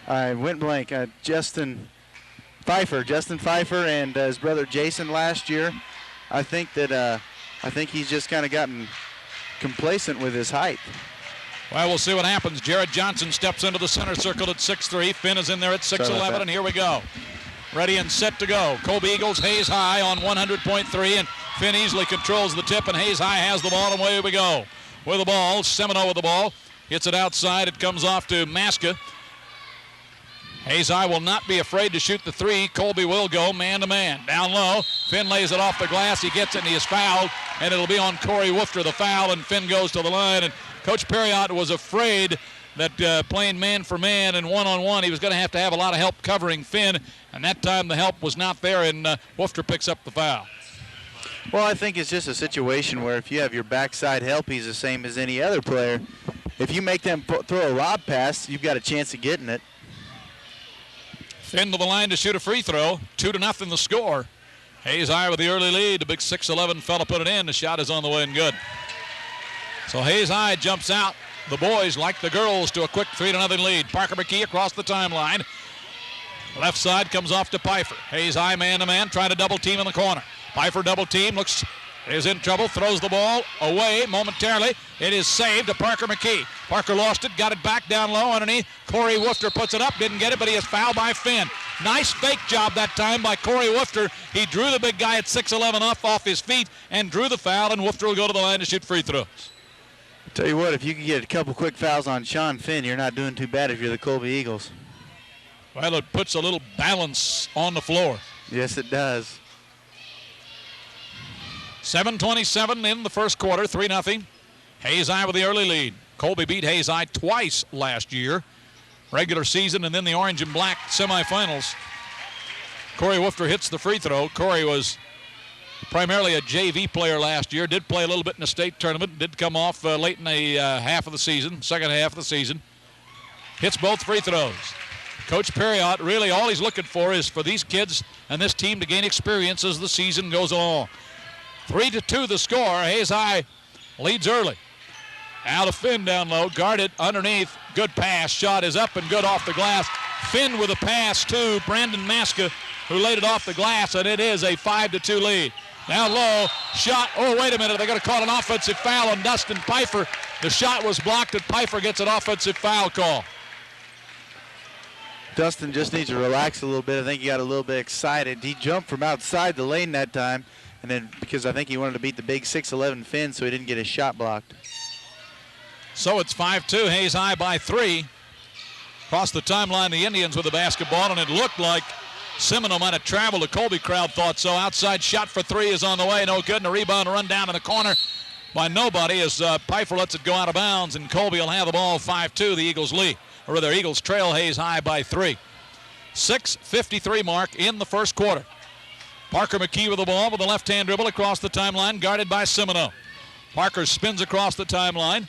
I went blank. Justin Pfeiffer, and his brother Jason last year. I think he's just kind of gotten complacent with his height. Well, we'll see what happens. Jared Johnson steps into the center circle at 6'3". Finn is in there at 6'11", and here we go. Ready and set to go. Colby Eagles, Hayes High on 100.3, and Finn easily controls the tip, and Hayes High has the ball, and away we go. With the ball, Semino with the ball. Hits it outside. It comes off to Maska. Hayes High will not be afraid to shoot the three. Colby will go man-to-man. Down low, Finn lays it off the glass. He gets it, and he is fouled, and it'll be on Corey Woofter, the foul, and Finn goes to the line. And Coach Perriott was afraid that playing man for man and one-on-one, he was going to have a lot of help covering Finn, and that time the help was not there, and Woofter picks up the foul. Well, I think it's just a situation where if you have your backside help, he's the same as any other player. If you make them throw a lob pass, you've got a chance of getting it. Finn to the line to shoot a free throw. 2-0 the score. Hayes High with the early lead. The big 6'11" fella put it in. The shot is on the way and good. So Hayes High jumps out. The boys, like the girls, to a quick 3-0 lead. Parker McKee across the timeline. Left side comes off to Pfeiffer. Hayes High man-to-man, trying to double team in the corner. Pfeiffer double team, is in trouble, throws the ball away momentarily. It is saved to Parker McKee. Parker lost it, got it back down low underneath. Corey Woofter puts it up, didn't get it, but he is fouled by Finn. Nice fake job that time by Corey Woofter. He drew the big guy at 6'11" off his feet and drew the foul, and Woofter will go to the line to shoot free throws. Tell you what, if you can get a couple quick fouls on Sean Finn, you're not doing too bad if you're the Colby Eagles. Well, it puts a little balance on the floor. Yes, it does. 7:27 in the first quarter, 3-0. Hayes High with the early lead. Colby beat Hayes High twice last year. Regular season and then the orange and black semifinals. Corey Woofter hits the free throw. Corey was primarily a JV player last year. Did play a little bit in the state tournament. Did come off late in the second half of the season. Hits both free throws. Coach Perriott, really all he's looking for is for these kids and this team to gain experience as the season goes along. 3-2 the score. Hayes High leads early. Out of Finn down low, guarded underneath. Good pass. Shot is up and good off the glass. Finn with a pass to Brandon Maska, who laid it off the glass, and it is a 5-2 lead. Down low, shot. Oh, wait a minute. They're going to call an offensive foul on Dustin Pfeiffer. The shot was blocked, and Pfeiffer gets an offensive foul call. Dustin just needs to relax a little bit. I think he got a little bit excited. He jumped from outside the lane that time, and then because I think he wanted to beat the big 6'11" Finn, so he didn't get his shot blocked. So it's 5-2, Hayes High by 3. Across the timeline, the Indians with the basketball, and it looked like Semino might have traveled. The Colby crowd thought so. Outside shot for three is on the way, no good, and a rebound run down in the corner by nobody as Pfeiffer lets it go out of bounds, and Colby will have the ball. 5-2, the Eagles lead, or rather Eagles trail Hayes High by 3. 6:53 mark in the first quarter. Parker McKee with the ball with a left-hand dribble across the timeline, guarded by Semino. Parker spins across the timeline.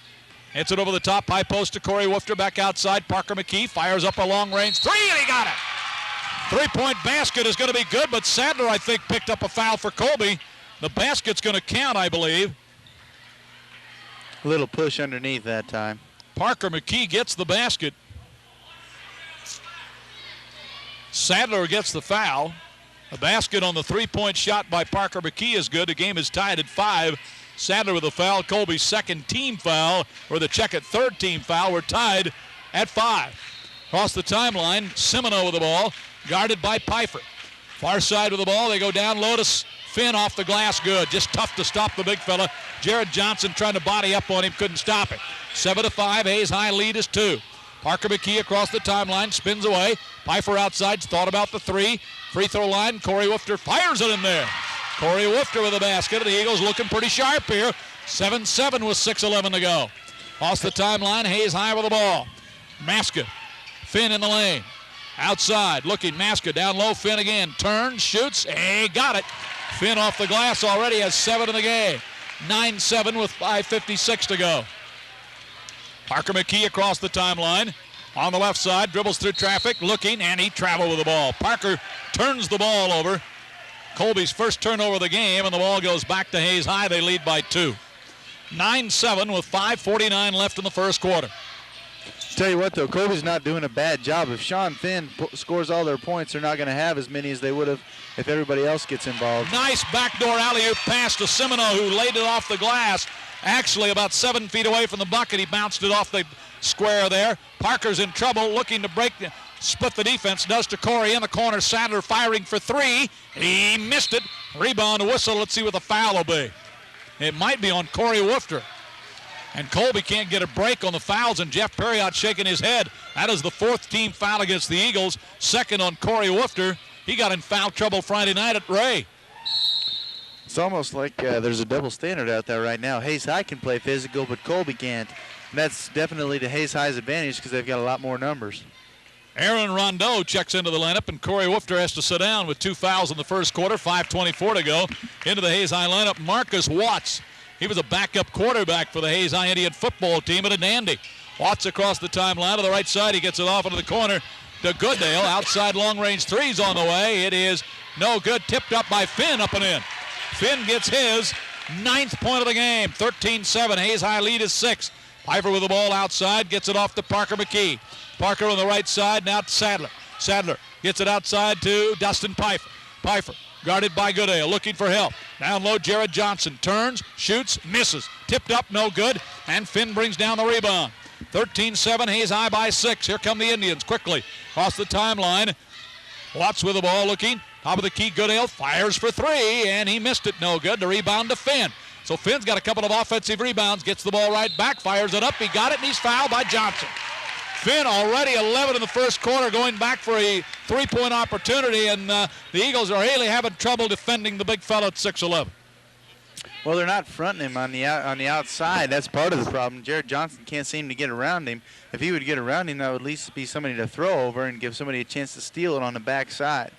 Hits it over the top, high post to Corey Woofter, back outside. Parker McKee fires up a long-range three, and he got it. Three-point basket is going to be good, but Sadler, I think, picked up a foul for Colby. The basket's going to count, I believe. A little push underneath that time. Parker McKee gets the basket. Sadler gets the foul. The basket on the three-point shot by Parker McKee is good. The game is tied at 5. Sadler with a foul. Colby's second team foul, or the Checkett third team foul. We're tied at 5. Across the timeline, Semino with the ball, guarded by Pfeiffer. Far side with the ball. They go down low to Finn off the glass. Good. Just tough to stop the big fella. Jared Johnson trying to body up on him. Couldn't stop it. 7-5. Hayes High lead is 2. Parker McKee across the timeline. Spins away. Pfeiffer outside. Thought about the three. Free throw line. Corey Woofter fires it in there. Corey Woofter with the basket. The Eagles looking pretty sharp here. 7-7 with 6:11 to go. Off the timeline, Hayes High with the ball. Maska. Finn in the lane. Outside, looking. Maska down low. Finn again. Turns, shoots. Hey, got it. Finn off the glass already has 7 in the game. 9-7 with 5:56 to go. Parker McKee across the timeline. On the left side, dribbles through traffic, looking, and he traveled with the ball. Parker turns the ball over. Colby's first turnover of the game, and the ball goes back to Hayes High. They lead by 2. 9-7 with 5:49 left in the first quarter. Tell you what, though, Colby's not doing a bad job. If Sean Finn scores all their points, they're not going to have as many as they would have if everybody else gets involved. Nice backdoor alley-oop pass to Semino, who laid it off the glass. Actually, about 7 feet away from the bucket, he bounced it off the square there. Parker's in trouble, looking to split the defense. Does to Corey in the corner. Sadler firing for three. He missed it. Rebound, whistle. Let's see what the foul will be. It might be on Corey Woofter. And Colby can't get a break on the fouls, and Jeff Perriott shaking his head. That is the fourth team foul against the Eagles. Second on Corey Woofter. He got in foul trouble Friday night at Ray. It's almost like there's a double standard out there right now. Hayes High can play physical, but Colby can't. And that's definitely to Hayes High's advantage because they've got a lot more numbers. Aaron Rondeau checks into the lineup, and Corey Woofter has to sit down with 2 fouls in the first quarter. 5:24 to go. Into the Hayes High lineup, Marcus Watts. He was a backup quarterback for the Hayes High Indian football team at a Dandy. Watts across the timeline to the right side. He gets it off into the corner to Goodale. Outside long-range three's on the way. It is no good. Tipped up by Finn, up and in. Finn gets his 9th point of the game. 13-7. Hayes High lead is 6. Pfeiffer with the ball outside. Gets it off to Parker McKee. Parker on the right side. Now to Sadler. Sadler gets it outside to Dustin Pfeiffer. Pfeiffer guarded by Goodale, looking for help. Down low, Jared Johnson turns, shoots, misses. Tipped up, no good, and Finn brings down the rebound. 13-7, Hayes High by 6. Here come the Indians quickly across the timeline. Watts with the ball looking. Top of the key, Goodale fires for three, and he missed it, no good. The rebound to Finn. So Finn's got a couple of offensive rebounds, gets the ball right back, fires it up. He got it, and he's fouled by Johnson. Finn already 11 in the first quarter, going back for a three-point opportunity, and the Eagles are really having trouble defending the big fella at 6'11". Well, they're not fronting him on the outside. That's part of the problem. Jared Johnson can't seem to get around him. If he would get around him, that would at least be somebody to throw over and give somebody a chance to steal it on the backside.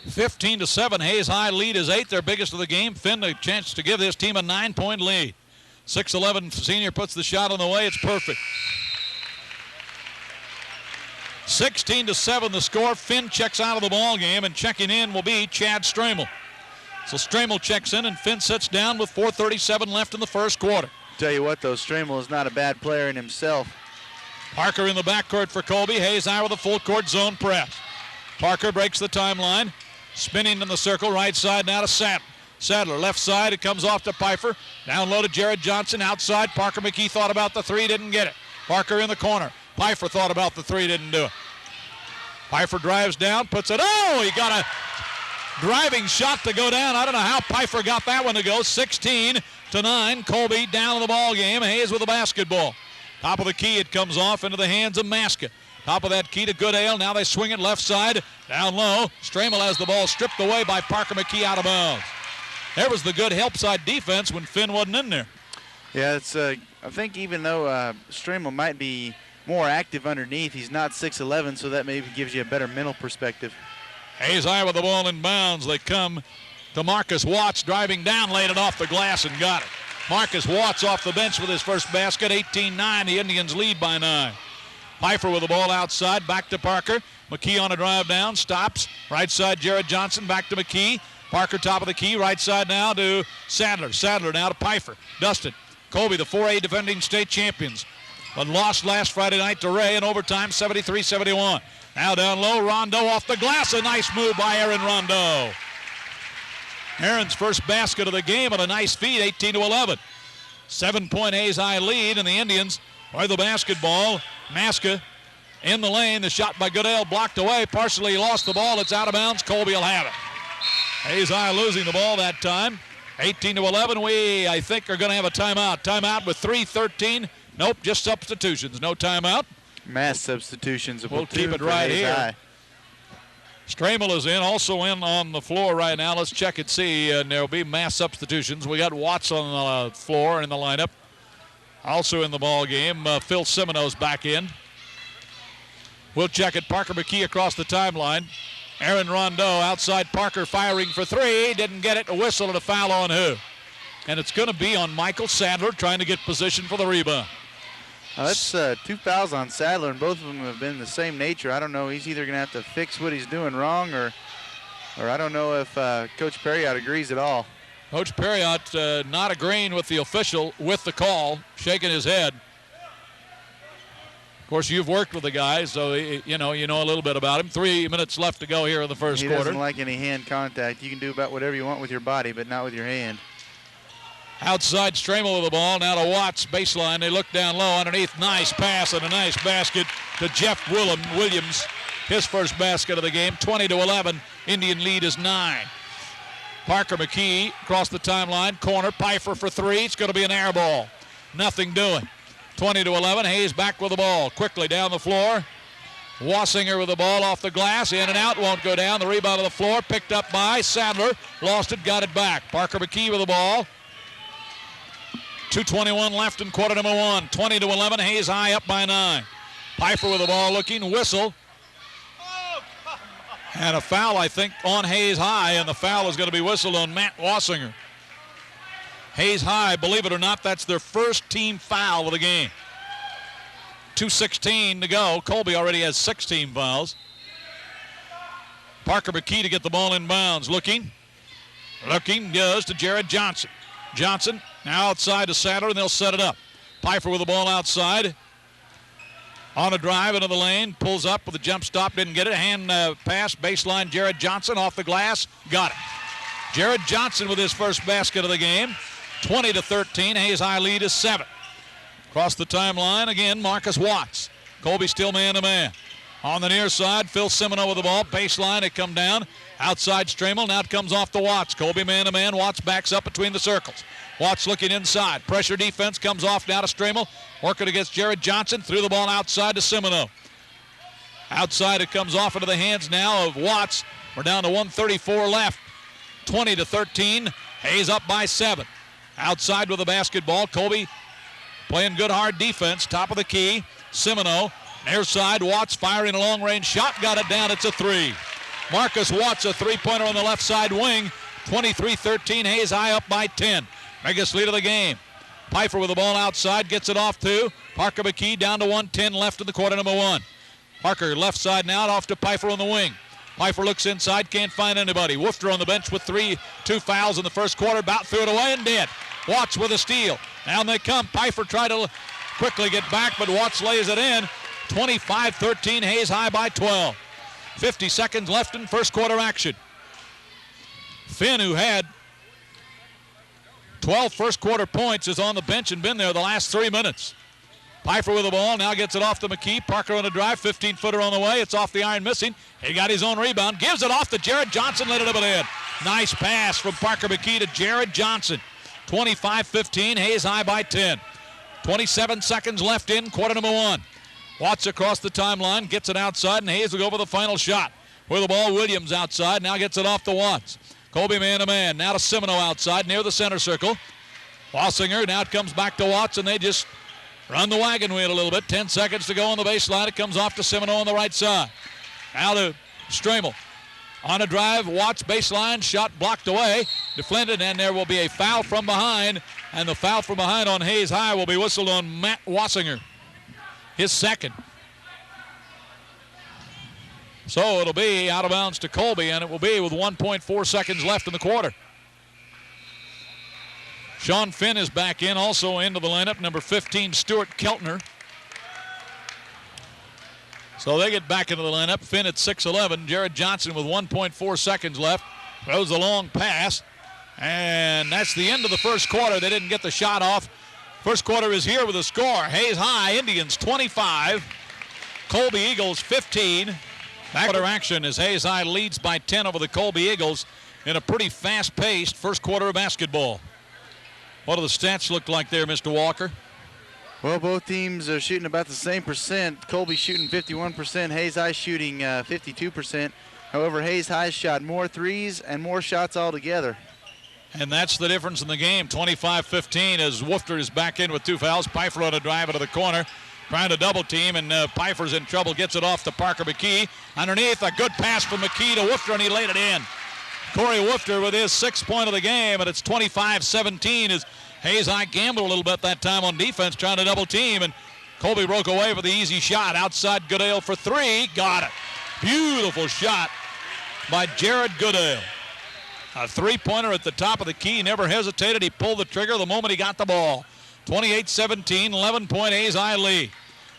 15-7, Hayes High lead is 8, their biggest of the game. Finn a chance to give this team a 9-point lead. 6'11" senior puts the shot on the way. It's perfect. 16-7 the score. Finn checks out of the ball game, and checking in will be Chad Stramel. So Stramel checks in, and Finn sits down with 4:37 left in the first quarter. Tell you what, though, Stramel is not a bad player in himself. Parker in the backcourt for Colby. Hayes High with a full court zone press. Parker breaks the timeline, spinning in the circle, right side now to Sadler. Sadler, left side, it comes off to Pfeiffer. Down low to Jared Johnson, outside. Parker McKee thought about the three, didn't get it. Parker in the corner. Pfeiffer thought about the three, didn't do it. Pfeiffer drives down, puts it, he got a driving shot to go down. I don't know how Pfeiffer got that one to go. 16-9, Colby down in the ball game. Hayes with the basketball. Top of the key, it comes off into the hands of Maska. Top of that key to Goodale. Now they swing it left side, down low. Stramel has the ball stripped away by Parker McKee out of bounds. There was the good help side defense when Finn wasn't in there. Yeah, it's. I think even though Stramel might be more active underneath, he's not 6'11", so that maybe gives you a better mental perspective. Hayes High with the ball in bounds. They come to Marcus Watts driving down, laid it off the glass and got it. Marcus Watts off the bench with his first basket. 18-9. The Indians lead by 9. Pfeiffer with the ball outside. Back to Parker. McKee on a drive down. Stops. Right side, Jared Johnson. Back to McKee. Parker top of the key. Right side now to Sadler. Sadler now to Pfeiffer. Dustin. Colby, the 4A defending state champions, but lost last Friday night to Ray in overtime, 73-71. Now down low, Rondeau off the glass. A nice move by Aaron Rondeau. Aaron's first basket of the game and a nice feed, 18-11. 7-point Hayes High lead, and the Indians with the basketball. Maska in the lane. The shot by Goodale blocked away. Partially lost the ball. It's out of bounds. Colby will have it. Hayes High losing the ball that time. 18-11. We, I think, are going to have a timeout. Timeout with 3:13. Nope, just substitutions. No timeout. Mass substitutions. We'll keep it right here. Stramel is in, also in on the floor right now. Let's check and see. And there'll be mass substitutions. We got Watts on the floor in the lineup. Also in the ball game, Phil Semino's back in. We'll check it. Parker McKee across the timeline. Aaron Rondeau outside. Parker firing for three. Didn't get it. A whistle and a foul on who? And it's going to be on Michael Sadler trying to get position for the rebound. That's 2 fouls on Sadler, and both of them have been the same nature. I don't know. He's either going to have to fix what he's doing wrong, or I don't know if Coach Perriott agrees at all. Coach Perriott not agreeing with the official with the call, shaking his head. Of course, you've worked with the guy, so you know a little bit about him. 3 minutes left to go here in the first quarter. He doesn't like any hand contact. You can do about whatever you want with your body, but not with your hand. Outside Stramel with the ball. Now to Watts, baseline. They look down low underneath. Nice pass and a nice basket to Jeff Williams. His first basket of the game. 20-11. Indian lead is 9. Parker McKee across the timeline. Corner. Pfeiffer for 3. It's going to be an air ball. Nothing doing. 20-11. Hayes back with the ball. Quickly down the floor. Wassinger with the ball off the glass. In and out. Won't go down. The rebound on the floor. Picked up by Sadler. Lost it. Got it back. Parker McKee with the ball. 2:21 left in quarter number 1. 20-11. Hayes High up by 9. Pfeiffer with the ball looking. Whistle. And a foul, I think, on Hayes High, and the foul is going to be whistled on Matt Wassinger. Hayes High, believe it or not, that's their first team foul of the game. 2:16 to go. Colby already has 16 fouls. Parker McKee to get the ball in bounds. Looking goes to Jared Johnson. Johnson now outside to Sadler, and they'll set it up. Pfeiffer with the ball outside. On a drive into the lane, pulls up with a jump stop, didn't get it. Hand pass, baseline, Jared Johnson off the glass, got it. Jared Johnson with his first basket of the game. 20-13, Hayes High lead is 7. Across the timeline, again, Marcus Watts. Colby still man-to-man. On the near side, Phil Semino with the ball. Baseline, it come down. Outside Stramel, now it comes off to Watts. Colby man-to-man, Watts backs up between the circles. Watts looking inside. Pressure defense comes off now to Stramel. Working against Jared Johnson. Threw the ball outside to Semino. Outside it comes off into the hands now of Watts. We're down to 1:34 left. 20-13. Hayes up by 7. Outside with the basketball. Colby playing good hard defense. Top of the key. Semino. Near side. Watts firing a long-range shot. Got it down. It's a 3. Marcus Watts, a three-pointer on the left side wing. 23-13. Hayes High up by 10. Biggest lead of the game. Pfeiffer with the ball outside. Gets it off to Parker McKee. Down to 1:10 left in the quarter number 1. Parker left side now off to Pfeiffer on the wing. Pfeiffer looks inside. Can't find anybody. Woofter on the bench with 2 fouls in the first quarter. About threw it away and did. Watts with a steal. Down they come. Pfeiffer tried to quickly get back, but Watts lays it in. 25-13. Hayes High by 12. 50 seconds left in first quarter action. Finn, who had 12 first quarter points, is on the bench and been there the last 3 minutes. Pfeiffer with the ball, now gets it off to McKee. Parker on the drive, 15-footer on the way. It's off the iron missing. He got his own rebound. Gives it off to Jared Johnson, let it up and in. Nice pass from Parker McKee to Jared Johnson. 25-15, Hayes High by 10. 27 seconds left in quarter number 1. Watts across the timeline, gets it outside, and Hayes will go for the final shot. With the ball, Williams outside, now gets it off to Watts. Colby man-to-man, now to Semino outside, near the center circle. Wassinger, now it comes back to Watts, and they just run the wagon wheel a little bit. 10 seconds to go on the baseline. It comes off to Semino on the right side. Now to Stramel. On a drive, Watts baseline, shot blocked away. Defended, and there will be a foul from behind. And the foul from behind on Hayes High will be whistled on Matt Wassinger. His second. So it'll be out of bounds to Colby, and it will be with 1.4 seconds left in the quarter. Sean Finn is back in, also into the lineup. Number 15, Stuart Keltner. So they get back into the lineup. Finn at 6'11". Jared Johnson with 1.4 seconds left. Throws a long pass. And that's the end of the first quarter. They didn't get the shot off. First quarter is here with a score. Hayes High, Indians 25. Colby Eagles 15. Back quarter action as Hayes High leads by 10 over the Colby Eagles in a pretty fast-paced first quarter of basketball. What do the stats look like there, Mr. Walker? Well, both teams are shooting about the same percent. Colby shooting 51%, Hayes High shooting 52%. However, Hayes High shot more threes and more shots altogether. And that's the difference in the game. 25-15 as Woofter is back in with 2 fouls. Pfeiffer on a drive into the corner, trying to double team, and Pfeiffer's in trouble. Gets it off to Parker McKee. Underneath, a good pass from McKee to Woofter, and he laid it in. Corey Woofter with his 6th point of the game, and it's 25-17 as Hayes High gambled a little bit that time on defense, trying to double team, and Colby broke away with the easy shot. Outside Goodale for 3. Got it. Beautiful shot by Jared Goodale. A three-pointer at the top of the key. He never hesitated. He pulled the trigger the moment he got the ball. 28-17, 11-point Hayes High lead.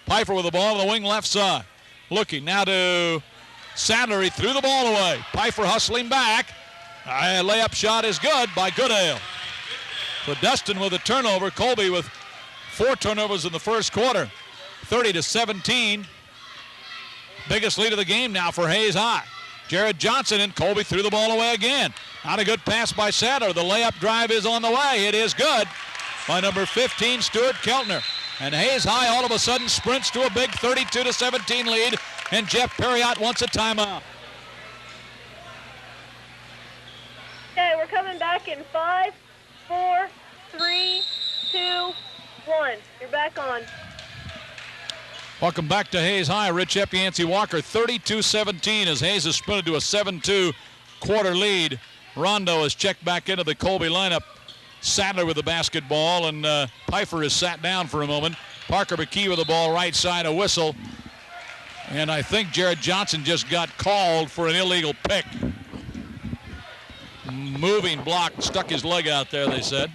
Pfeiffer with the ball on the wing left side. Looking now to Sadler. He threw the ball away. Pfeiffer hustling back. A layup shot is good by Goodale. So Dustin with a turnover. Colby with 4 turnovers in the first quarter. 30-17. Biggest lead of the game now for Hayes High. Jared Johnson and Colby threw the ball away again. Not a good pass by Sadler. The layup drive is on the way. It is good by number 15, Stuart Keltner. And Hayes High all of a sudden sprints to a big 32-17 lead, and Jeff Perriott wants a timeout. Okay, we're coming back in 5, 4, 3, 2, 1. You're back on. Welcome back to Hayes High. Rich Epp, Yancey Walker, 32-17 as Hayes has sprinted to a 7-2 quarter lead. Rondo has checked back into the Colby lineup. Sadler with the basketball, and Pfeiffer has sat down for a moment. Parker McKee with the ball right side, a whistle. And I think Jared Johnson just got called for an illegal pick. Moving block, stuck his leg out there, they said.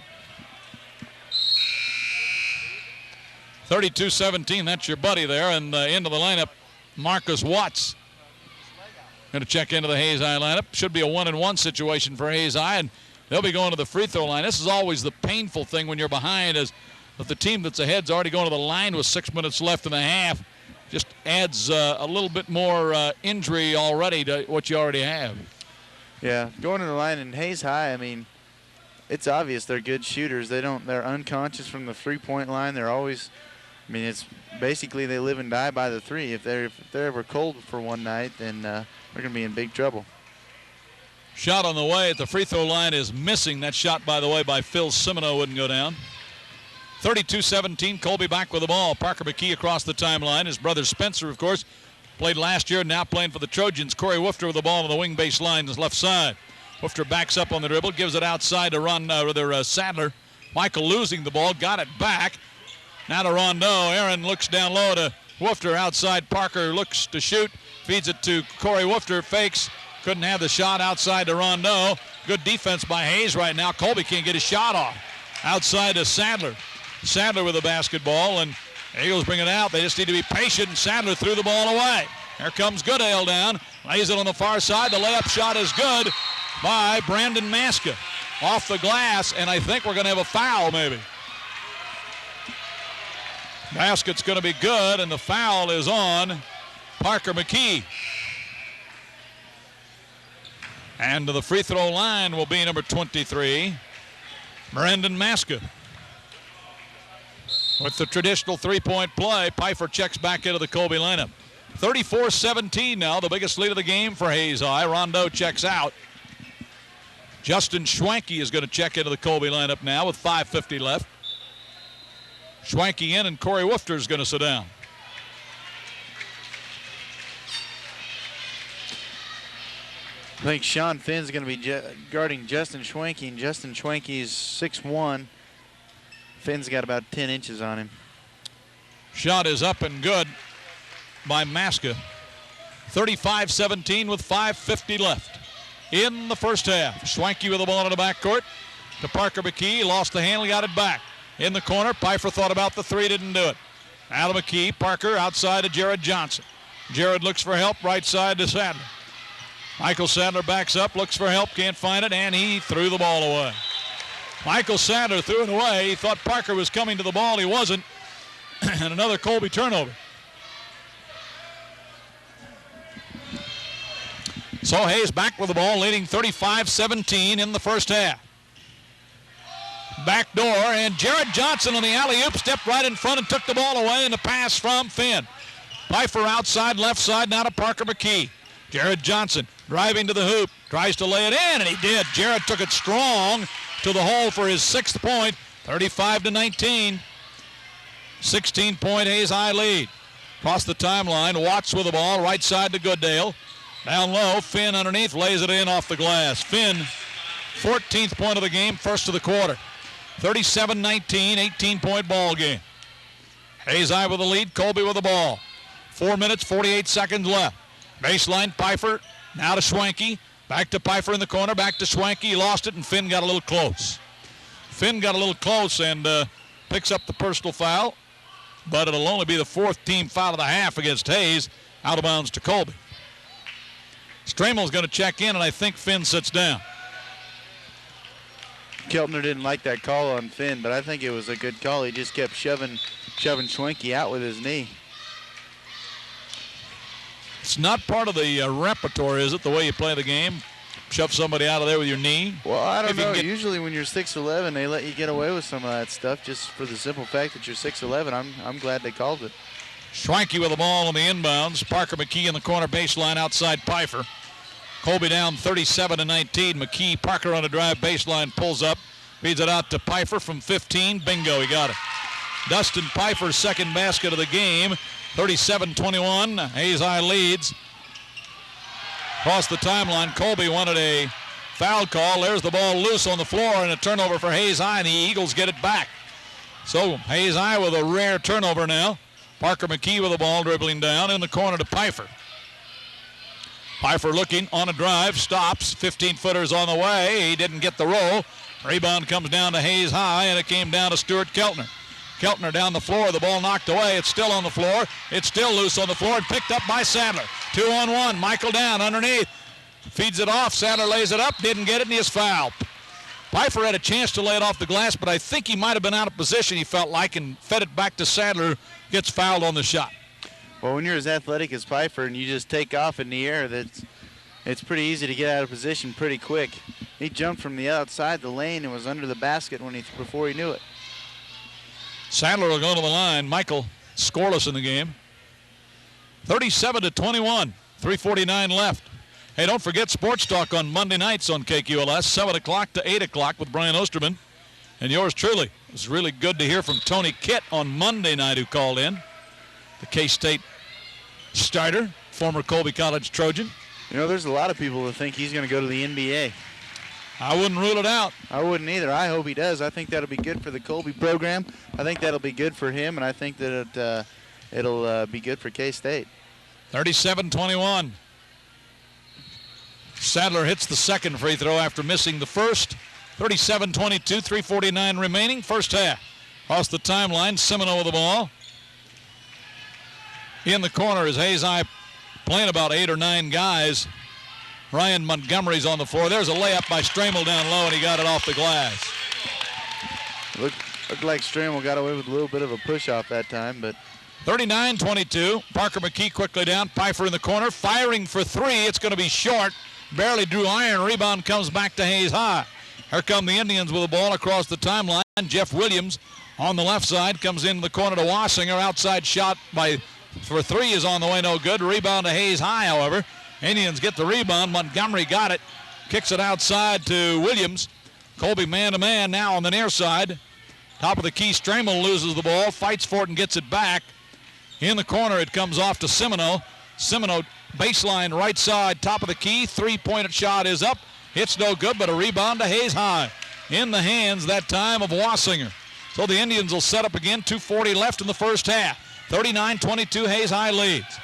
32-17, that's your buddy there, and into the lineup, Marcus Watts. Going to check into the Hayes High lineup. Should be a 1-and-1 situation for Hayes High, and they'll be going to the free throw line. This is always the painful thing when you're behind, is if the team that's ahead's already going to the line with 6 minutes left in the half, just adds a little bit more injury already to what you already have. Yeah, going to the line in Hayes High, I mean, it's obvious they're good shooters. They're unconscious from the three-point line. They're always, I mean, it's basically they live and die by the three. If they're ever cold for one night, then they're going to be in big trouble. Shot on the way at the free throw line is missing. That shot, by the way, by Phil Simino wouldn't go down. 32-17, Colby back with the ball. Parker McKee across the timeline. His brother Spencer, of course, played last year, now playing for the Trojans. Corey Woofter with the ball on the wing baseline, his left side. Woofter backs up on the dribble, gives it outside to Sadler. Michael losing the ball, got it back. Now to Rondeau. Aaron looks down low to Woofter outside. Parker looks to shoot, feeds it to Corey Woofter, fakes. Couldn't have the shot outside to Rondeau. Good defense by Hayes right now. Colby can't get his shot off. Outside to Sadler. Sadler with the basketball, and Eagles bring it out. They just need to be patient, and Sadler threw the ball away. Here comes Goodale down. Lays it on the far side. The layup shot is good by Brandon Maska. Off the glass, and I think we're going to have a foul maybe. Basket's going to be good, and the foul is on Parker McKee. And to the free throw line will be number 23, Brandon Maska. With the traditional three-point play, Pfeiffer checks back into the Colby lineup. 34-17 now, the biggest lead of the game for Hayes High. Rondeau checks out. Justin Schwanke is going to check into the Colby lineup now with 5:50 left. Schwanke in, and Corey Woofter is going to sit down. I think Sean Finn's going to be guarding Justin Schwanke, and Justin Schwanke's 6'1". Finn's got about 10 inches on him. Shot is up and good by Maska. 35-17 with 5:50 left in the first half. Schwanke with the ball in the backcourt to Parker McKee. Lost the handle, got it back. In the corner, Pfeiffer thought about the three, didn't do it. Out of McKee, Parker outside to Jared Johnson. Jared looks for help, right side to Sadler. Michael Sadler backs up, looks for help, can't find it, and he threw the ball away. Michael Sadler threw it away. He thought Parker was coming to the ball. He wasn't. And another Colby turnover. So Hayes back with the ball, leading 35-17 in the first half. Back door, and Jared Johnson on the alley-oop stepped right in front and took the ball away, and the pass from Finn. Pfeiffer outside, left side, now to Parker McKee. Jared Johnson driving to the hoop, tries to lay it in, and he did. Jared took it strong to the hole for his 6th point, 35-19. 16-point Hayes High lead. Across the timeline, Watts with the ball, right side to Goodale. Down low, Finn underneath, lays it in off the glass. Finn, 14th point of the game, first of the quarter. 37-19, 18-point ball game. Hayes High with the lead, Colby with the ball. 4 minutes, 48 seconds left. Baseline, Pfeiffer, now to Schwanke. Back to Pfeiffer in the corner, back to Schwanke. He lost it, and Finn got a little close. Finn got a little close and picks up the personal foul, but it'll only be the 4th team foul of the half against Hayes. Out of bounds to Colby. Stramel's going to check in, and I think Finn sits down. Keltner didn't like that call on Finn, but I think it was a good call. He just kept shoving Schwenke out with his knee. It's not part of the repertoire, is it, the way you play the game? Shove somebody out of there with your knee? Well, I don't know. Usually when you're 6'11", they let you get away with some of that stuff just for the simple fact that you're 6'11". I'm glad they called it. Schwanke with the ball on the inbounds. Parker McKee in the corner baseline outside Pfeiffer. Colby down 37-19. McKee, Parker on a drive baseline, pulls up, feeds it out to Pfeiffer from 15. Bingo, he got it. Dustin Pfeiffer's second basket of the game. 37-21. Hayes High leads. Across the timeline, Colby wanted a foul call. There's the ball loose on the floor and a turnover for Hayes High, and the Eagles get it back. So Hayes High with a rare turnover now. Parker McKee with the ball dribbling down in the corner to Pfeiffer. Pfeiffer looking on a drive, stops. 15-footers on the way. He didn't get the roll. Rebound comes down to Hayes High, and it came down to Stuart Keltner. Keltner down the floor. The ball knocked away. It's still on the floor. It's still loose on the floor and picked up by Sadler. 2-on-1. Michael down underneath. Feeds it off. Sadler lays it up. Didn't get it, and he is fouled. Pfeiffer had a chance to lay it off the glass, but I think he might have been out of position, he felt like, and fed it back to Sadler. Gets fouled on the shot. Well, when you're as athletic as Pfeiffer and you just take off in the air, it's pretty easy to get out of position pretty quick. He jumped from the outside the lane and was under the basket before he knew it. Sadler will go to the line. Michael scoreless in the game. 37-21. 3:49 left. Hey, don't forget Sports Talk on Monday nights on KQLS, 7 o'clock to 8 o'clock with Brian Osterman. And yours truly. It was really good to hear from Tony Kitt on Monday night, who called in. The K-State starter, former Colby College Trojan. You know, there's a lot of people that think he's going to go to the NBA. I wouldn't rule it out. I wouldn't either. I hope he does. I think that'll be good for the Colby program. I think that'll be good for him, and I think that it'll be good for K-State. 37-21. Sadler hits the second free throw after missing the first. 37-22, 3:49 remaining, first half. Across the timeline, Semino with the ball. In the corner is Hayes High playing about 8 or 9 guys. Ryan Montgomery's on the floor. There's a layup by Stramel down low, and he got it off the glass. Looked like Stramel got away with a little bit of a push-off that time, but 39-22. Parker McKee quickly down. Pfeiffer in the corner, firing for three. It's going to be short. Barely drew iron. Rebound comes back to Hayes High. Here come the Indians with the ball across the timeline. Jeff Williams on the left side comes into the corner to Wassinger. Outside shot for three is on the way, no good. Rebound to Hayes High, however. Indians get the rebound. Montgomery got it. Kicks it outside to Williams. Colby man-to-man now on the near side. Top of the key, Stramel loses the ball, fights for it and gets it back. In the corner, it comes off to Semino. Semino, baseline right side, top of the key. Three-point shot is up. It's no good, but a rebound to Hayes High. In the hands that time of Wassinger. So the Indians will set up again. 2:40 left in the first half. 39-22, Hayes High leads.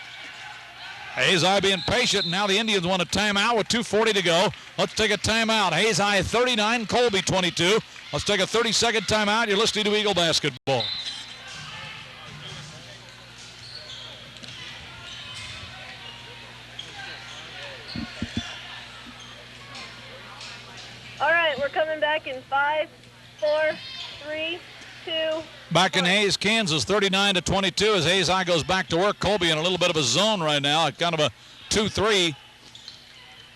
Hayes High being patient, and now the Indians want a timeout with 2:40 to go. Let's take a timeout. Hayes High 39, Colby 22. Let's take a 30-second timeout. You're listening to Eagle Basketball. All right, we're coming back in 5, 4, 3, 2. Back in Hayes, Kansas, 39-22 as Hayes High goes back to work. Colby in a little bit of a zone right now, kind of a 2-3.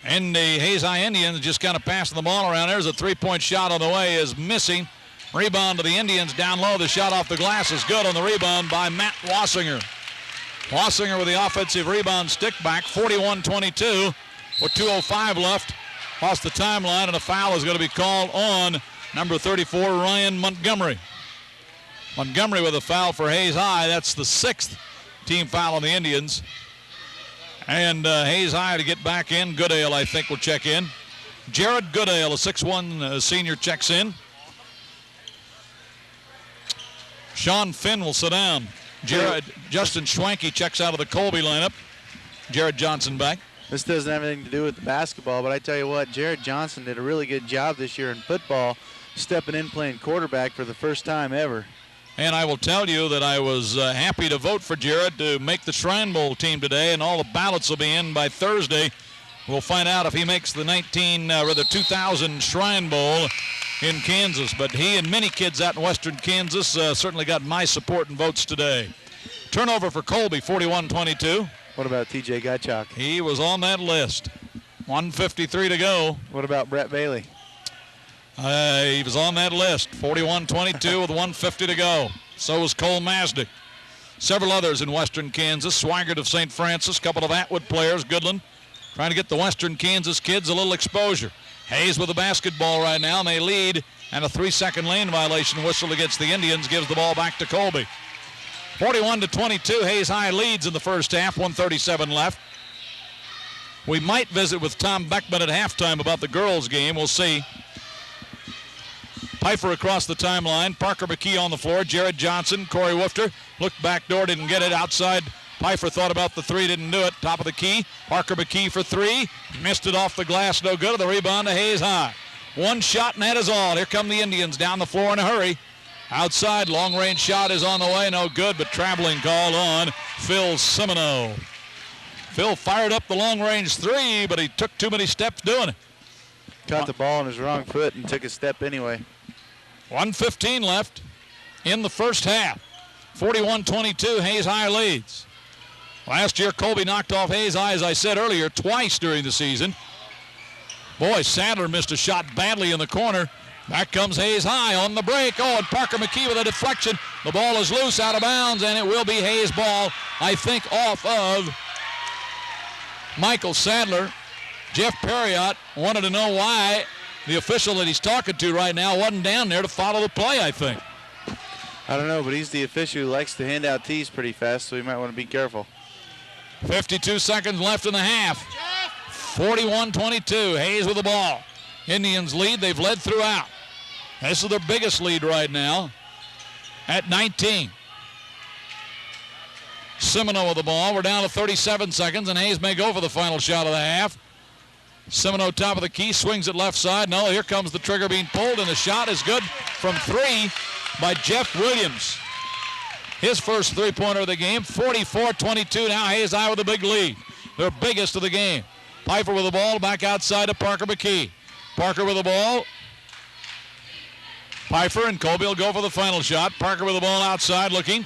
And the Hayes High Indians just kind of passing the ball around. There's a three-point shot on the way, is missing. Rebound to the Indians down low. The shot off the glass is good on the rebound by Matt Wassinger. Wassinger with the offensive rebound stick back, 41-22 with 2:05 left. Across the timeline, and a foul is going to be called on number 34, Ryan Montgomery. Montgomery with a foul for Hayes High. That's the 6th team foul on the Indians. And Hayes High to get back in. Goodale, I think, will check in. Jared Goodale, a 6'1 senior, checks in. Sean Finn will sit down. Justin Schwanke checks out of the Colby lineup. Jared Johnson back. this doesn't have anything to do with the basketball, but I tell you what, Jared Johnson did a really good job this year in football, stepping in playing quarterback for the first time ever. And I will tell you that I was happy to vote for Jared to make the Shrine Bowl team today, and all the ballots will be in by Thursday. We'll find out if he makes the 2000 Shrine Bowl in Kansas. But he and many kids out in western Kansas certainly got my support and votes today. Turnover for Colby, 41-22. What about T.J. Gutchuk? He was on that list. 1:53 to go. What about Brett Bailey? He was on that list. 41-22 with 1:50 to go. So was Cole Masdick. Several others in western Kansas. Swigert of St. Francis, a couple of Atwood players, Goodland, trying to get the western Kansas kids a little exposure. Hayes with the basketball right now, and they lead, and a 3-second lane violation whistle against the Indians gives the ball back to Colby. 41-22, Hayes High leads in the first half, 1:37 left. We might visit with Tom Beckman at halftime about the girls' game. We'll see. Pfeiffer across the timeline. Parker McKee on the floor. Jared Johnson, Corey Woofter looked back door, didn't get it. Outside, Pfeiffer thought about the three, didn't do it. Top of the key. Parker McKee for three. Missed it off the glass, no good. The rebound to Hayes High. One shot and that is all. Here come the Indians down the floor in a hurry. Outside, long-range shot is on the way, no good, but traveling called on Phil Semino. Phil fired up the long-range three, but he took too many steps doing it. Caught the ball on his wrong foot and took a step anyway. 1:15 left in the first half. 41-22, Hayes High leads. Last year, Colby knocked off Hayes High, as I said earlier, twice during the season. Boy, Sadler missed a shot badly in the corner. Back comes Hayes High on the break. Oh, and Parker McKee with a deflection. The ball is loose out of bounds, and it will be Hayes' ball, I think, off of Michael Sadler. Jeff Perriott wanted to know why the official that he's talking to right now wasn't down there to follow the play, I think. I don't know, but he's the official who likes to hand out tees pretty fast, so you might want to be careful. 52 seconds left in the half. 41-22, Hayes with the ball. Indians lead, they've led throughout. This is their biggest lead right now at 19. Semino with the ball. We're down to 37 seconds, and Hayes may go for the final shot of the half. Semino top of the key, swings it left side. No, here comes the trigger being pulled, and the shot is good from three by Jeff Williams. His first three-pointer of the game, 44-22. Now Hayes High with a big lead. Their biggest of the game. Pfeiffer with the ball, back outside to Parker McKee. Parker with the ball. Pfeiffer and Colby will go for the final shot. Parker with the ball outside looking.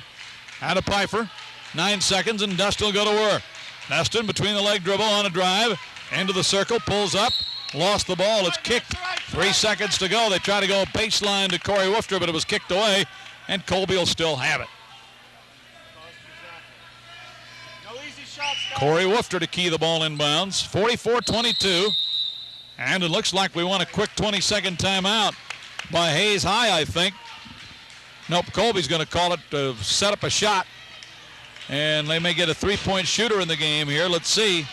Out of Pfeiffer. 9 seconds, and Dustin will go to work. Dustin between the leg dribble on a drive. Into the circle, pulls up, lost the ball. It's kicked. 3 seconds to go. They try to go baseline to Corey Woofter, but it was kicked away, and Colby will still have it. Corey Woofter to key the ball inbounds. 44-22. And it looks like we want a quick 20-second timeout by Hayes High, I think. Nope, Colby's going to call it to set up a shot. And they may get a three-point shooter in the game here. Let's see.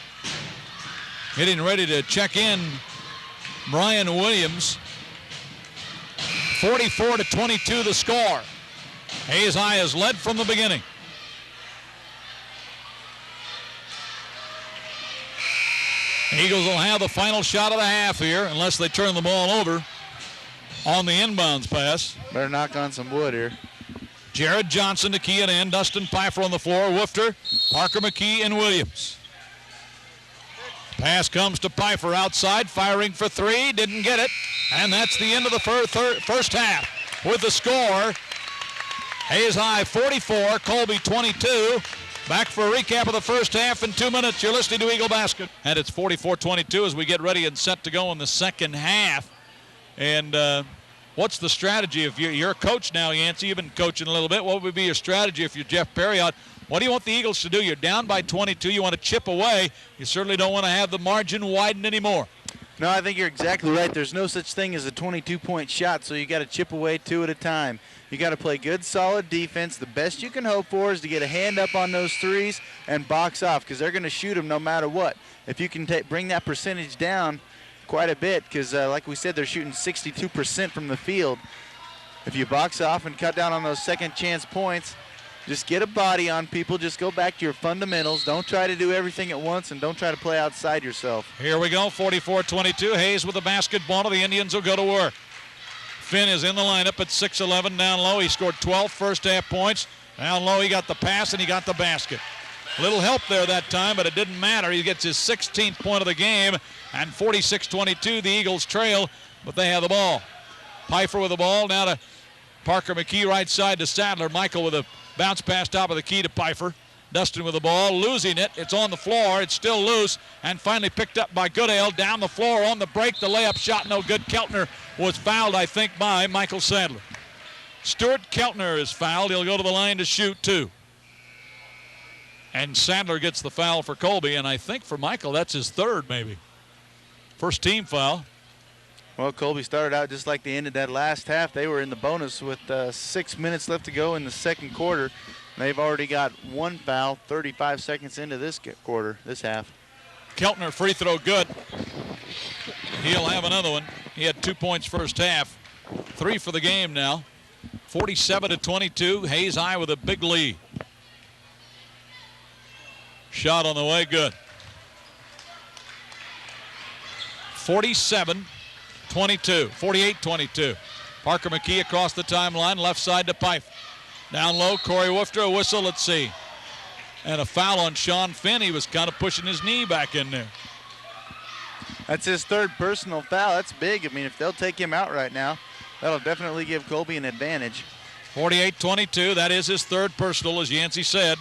Getting ready to check in, Brian Williams. 44-22 the score. Hayes High has led from the beginning. Eagles will have the final shot of the half here unless they turn the ball over on the inbounds pass. Better knock on some wood here. Jared Johnson to key it in. Dustin Pfeiffer on the floor. Woofter, Parker McKee, and Williams. Pass comes to Pfeiffer outside, firing for three. Didn't get it. And that's the end of the first half. With the score, Hayes High 44, Colby 22. Back for a recap of the first half in 2 minutes. You're listening to Eagle Basket. And it's 44-22 as we get ready and set to go in the second half. And what's the strategy? If you're a coach now, Yancey, you've been coaching a little bit. What would be your strategy if you're Jeff Perriott? What do you want the Eagles to do? You're down by 22. You want to chip away. You certainly don't want to have the margin widen anymore. No, I think you're exactly right. There's no such thing as a 22-point shot, so you got to chip away two at a time. You got to play good, solid defense. The best you can hope for is to get a hand up on those threes and box off, because they're going to shoot them no matter what. If you can bring that percentage down quite a bit, because like we said, they're shooting 62% from the field. If you box off and cut down on those second chance points, Just get a body on people. Just go back to your fundamentals. Don't try to do everything at once, and don't try to play outside yourself. Here we go, 44-22. Hayes with the basketball. The Indians will go to work. Finn is in the lineup at 6'11", down low. He scored 12 first-half points. Down low, he got the pass, and he got the basket. A little help there that time, but it didn't matter. He gets his 16th point of the game, and 46-22, the Eagles trail, but they have the ball. Pfeiffer with the ball, now to Parker McKee, right side to Sadler. Michael with a bounce pass top of the key to Pfeiffer. Dustin with the ball, losing it. It's on the floor. It's still loose, and finally picked up by Goodale. Down the floor on the break. The layup shot no good. Keltner was fouled, I think, by Michael Sadler. Stuart Keltner is fouled. He'll go to the line to shoot 2. And Sadler gets the foul for Colby, and I think for Michael that's his 3rd maybe. First team foul. Well, Colby started out just like they ended that last half. They were in the bonus with 6 minutes left to go in the second quarter. They've already got 1 foul 35 seconds into this quarter, this half. Keltner free throw good. He'll have another one. He had 2 points first half. 3 for the game now. 47-22. Hayes High with a big lead. Shot on the way, good. 47-22, 48-22. Parker McKee across the timeline, left side to Pfeiffer. Down low, Corey Woofter, a whistle, let's see. And a foul on Sean Finn. He was kind of pushing his knee back in there. That's his 3rd personal foul. That's big. I mean, if they'll take him out right now, that'll definitely give Colby an advantage. 48-22, that is his 3rd personal, as Yancey said.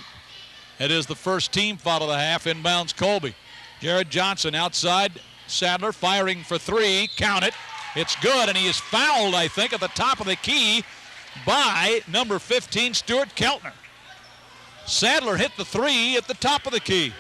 It is the first team foul of the half. Inbounds Colby. Jared Johnson outside. Sadler firing for 3. Count it. It's good, and he is fouled, I think, at the top of the key by number 15, Stuart Keltner. Sadler hit the 3 at the top of the key.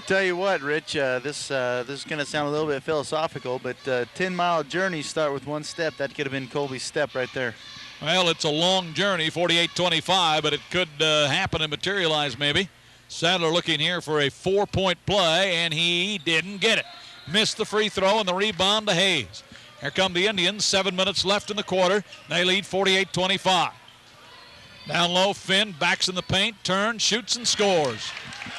Tell you what, Rich, this is going to sound a little bit philosophical, but 10-mile journeys start with 1 step. That could have been Colby's step right there. Well, it's a long journey, 48-25, but it could happen and materialize maybe. Sadler looking here for a 4-point play, and he didn't get it. Missed the free throw and the rebound to Hayes. Here come the Indians, 7 minutes left in the quarter. They lead 48-25. Down low, Finn backs in the paint, turns, shoots, and scores.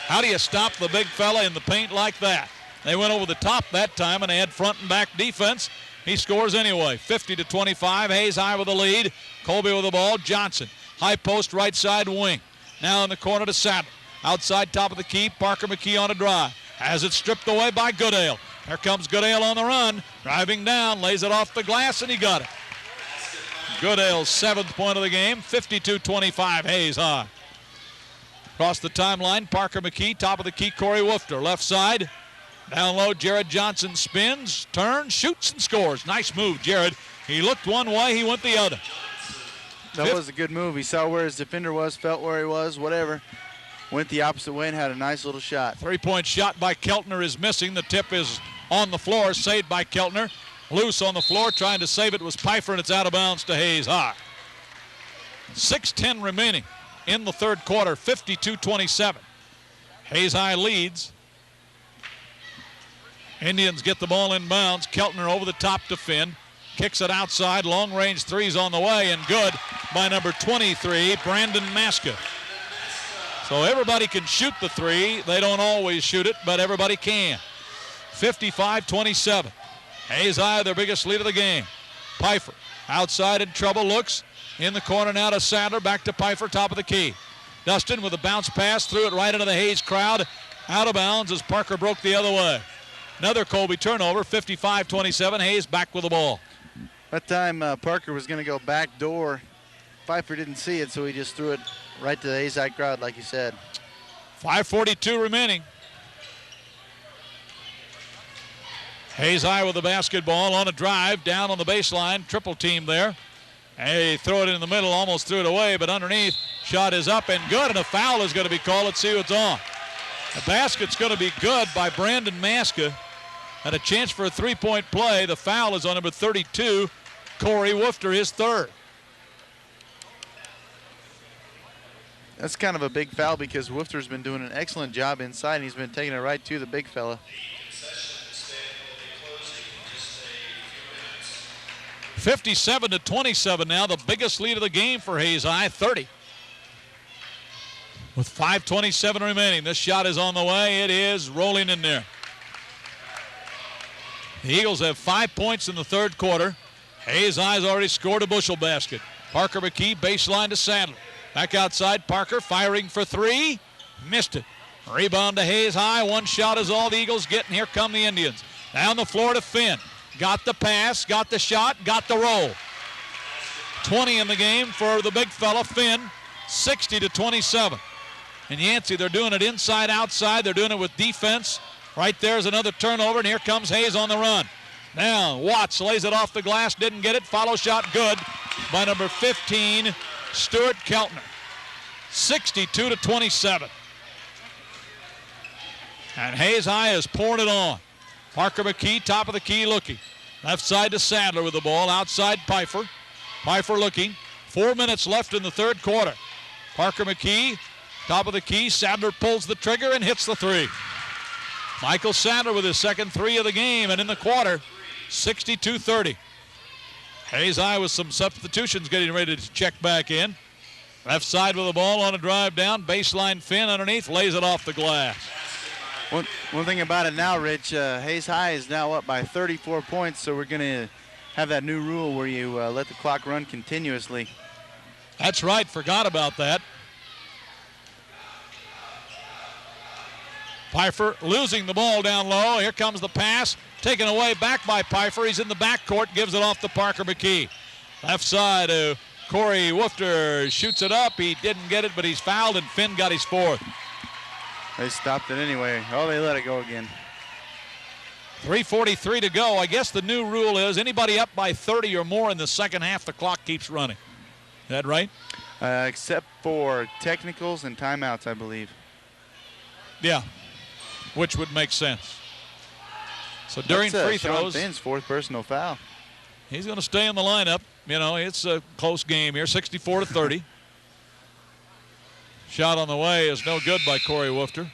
How do you stop the big fella in the paint like that? They went over the top that time, and they had front and back defense. He scores anyway, 50-25. Hayes High with the lead. Colby with the ball. Johnson, high post, right side wing. Now in the corner to Sadler. Outside top of the key, Parker McKee on a drive. Has it stripped away by Goodale. Here comes Goodale on the run. Driving down, lays it off the glass, and he got it. Goodale's 7th point of the game, 52-25, Hayes High. Across the timeline, Parker McKee, top of the key, Corey Woofter. Left side, down low, Jared Johnson spins, turns, shoots, and scores. Nice move, Jared. He looked one way, he went the other. That was a good move. He saw where his defender was, felt where he was, whatever. Went the opposite way and had a nice little shot. 3-point shot by Keltner is missing. The tip is on the floor, saved by Keltner. Loose on the floor, trying to save it was Pfeiffer, and it's out of bounds to Hayes High. 6:10 remaining in the 3rd quarter, 52-27. Hayes High leads. Indians get the ball inbounds. Keltner over the top to Finn. Kicks it outside. Long-range 3's on the way, and good by number 23, Brandon Maska. So everybody can shoot the 3. They don't always shoot it, but everybody can. 55-27. Hayes High, their biggest lead of the game. Pfeiffer outside in trouble, looks in the corner now to Sadler, back to Pfeiffer, top of the key. Dustin with a bounce pass, threw it right into the Hayes crowd. Out of bounds as Parker broke the other way. Another Colby turnover, 55-27. Hayes back with the ball. That time Parker was going to go back door. Pfeiffer didn't see it, so he just threw it right to the Hayes High crowd, like you said. 5:42 remaining. Hayes High with the basketball on a drive, down on the baseline, triple team there. Hey, throw it in the middle, almost threw it away, but underneath, shot is up and good, and a foul is going to be called. Let's see what's on. The basket's going to be good by Brandon Maska, and a chance for a 3-point play. The foul is on number 32, Corey Woofter, his 3rd. That's kind of a big foul because Woofter's been doing an excellent job inside, and he's been taking it right to the big fella. 57-27 now, the biggest lead of the game for Hayes High, 30. With 5:27 remaining, this shot is on the way. It is rolling in there. The Eagles have 5 points in the third quarter. Hayes High's already scored a bushel basket. Parker McKee baseline to Sadler. Back outside, Parker firing for three. Missed it. Rebound to Hayes High. One shot is all the Eagles get, and here come the Indians. Down the floor to Finn. Got the pass, got the shot, got the roll. 20 in the game for the big fella, Finn. 60-27. And Yancey, they're doing it inside, outside. They're doing it with defense. Right there's another turnover, and here comes Hayes on the run. Now, Watts lays it off the glass, didn't get it. Follow shot good by number 15, Stuart Keltner. 62-27. And Hayes High is pouring it on. Parker McKee, top of the key, looking. Left side to Sadler with the ball. Outside, Pfeiffer. Pfeiffer looking. 4 minutes left in the third quarter. Parker McKee, top of the key. Sadler pulls the trigger and hits the three. Michael Sadler with his second three of the game, and in the quarter, 62-30. Hayes High with some substitutions getting ready to check back in. Left side with the ball on a drive down. Baseline, Finn underneath, lays it off the glass. One thing about it now, Rich, Hayes High is now up by 34 points, so we're going to have that new rule where you let the clock run continuously. That's right, forgot about that. Pfeiffer losing the ball down low. Here comes the pass, taken away back by Pfeiffer. He's in the backcourt, gives it off to Parker McKee. Left side, Corey Woofter shoots it up. He didn't get it, but he's fouled, and Finn got his fourth. They stopped it anyway. Oh, they let it go again. 3:43 to go. I guess the new rule is anybody up by 30 or more in the second half, the clock keeps running. Is that right? Except for technicals and timeouts, I believe. Yeah, which would make sense. So during free Sean throws, Finn's fourth personal foul. he's going to stay in the lineup. You know, it's a close game here, 64-30. Shot on the way is no good by Corey Woofter.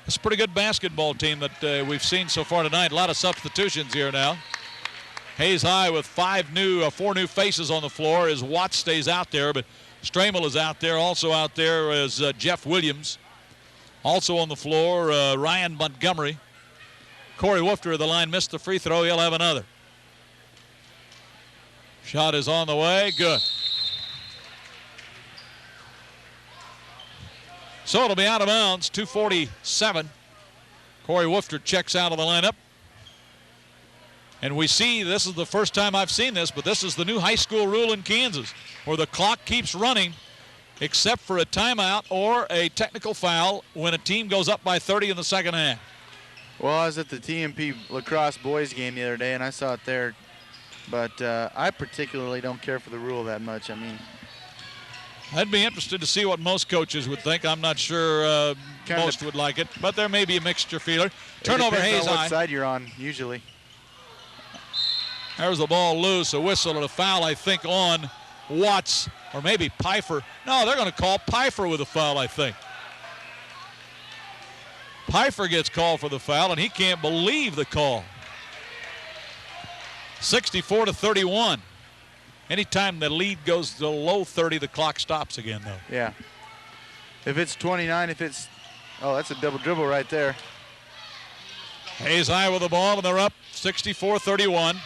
It's a pretty good basketball team that we've seen so far tonight. A lot of substitutions here now. Hayes High with four new faces on the floor as Watts stays out there, but Stramel is out there. Also out there is Jeff Williams. Also on the floor, Ryan Montgomery. Corey Woofter of the line missed the free throw. He'll have another. Shot is on the way. Good. So it'll be out of bounds, 2:47. Corey Woofter checks out of the lineup. And we see, this is the first time I've seen this, but this is the new high school rule in Kansas, where the clock keeps running except for a timeout or a technical foul when a team goes up by 30 in the second half. Well, I was at the TMP lacrosse boys game the other day, and I saw it there. But I particularly don't care for the rule that much. I mean, I'd be interested to see what most coaches would think. I'm not sure most would like it, but there may be a mixture feeler. Turnover, Hayes High. What side you're on, usually. There's the ball loose, a whistle and a foul, I think, on Watts, or maybe Pfeiffer. No, they're going to call Pfeiffer with a foul, I think. Pfeiffer gets called for the foul, and he can't believe the call. 64-31. Anytime the lead goes to low 30, the clock stops again, though. Yeah. If it's 29, oh, that's a double dribble right there. Hayes High with the ball, and they're up 64-31.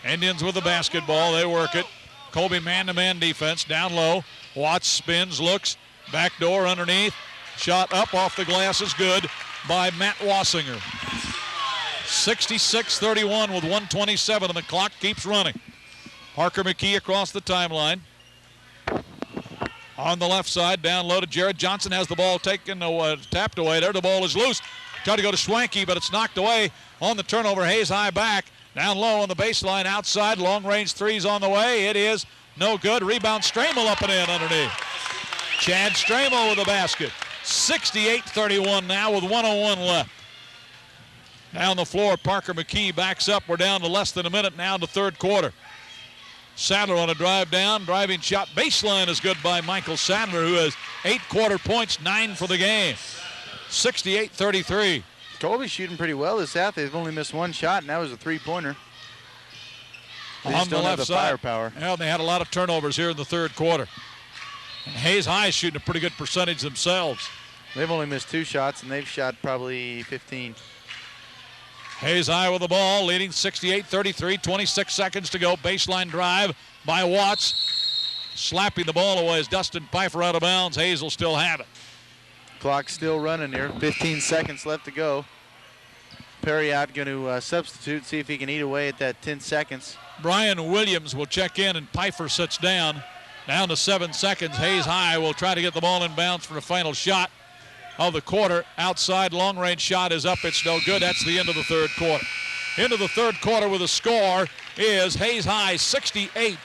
Indians with the basketball. They work it. Colby man-to-man defense down low. Watts spins, looks, backdoor underneath. Shot up off the glass is good by Matt Wassinger. 66-31 with 1:27, and the clock keeps running. Parker McKee across the timeline. On the left side, down low to Jared Johnson, has the ball taken, tapped away there. The ball is loose. Tried to go to Schwanke, but it's knocked away on the turnover. Hayes High back. Down low on the baseline, outside. Long-range three's on the way. It is no good. Rebound, Stramel up and in underneath. Chad Stramel with the basket. 68-31 now with 1:01 left. Down the floor, Parker McKee backs up. We're down to less than a minute now in the third quarter. Sadler on a drive down. Driving shot baseline is good by Michael Sadler, who has 8 quarter points, 9 for the game. 68-33. Colby's shooting pretty well this half. They've only missed one shot, and that was a three-pointer. They on just the don't have left the side. firepower. Yeah, they had a lot of turnovers here in the third quarter. And Hayes High is shooting a pretty good percentage themselves. They've only missed 2 shots, and they've shot probably 15. Hayes High with the ball, leading 68-33, 26 seconds to go. Baseline drive by Watts. Slapping the ball away as Dustin Pfeiffer out of bounds. Hayes will still have it. Clock's still running here. 15 seconds left to go. Perriott going to substitute, see if he can eat away at that 10 seconds. Brian Williams will check in, and Pfeiffer sits down. Down to 7 seconds. Hayes High will try to get the ball in bounds for a final shot of the quarter. Outside long-range shot is up. It's no good. That's the end of the third quarter. Into the third quarter with a score is Hayes High 68,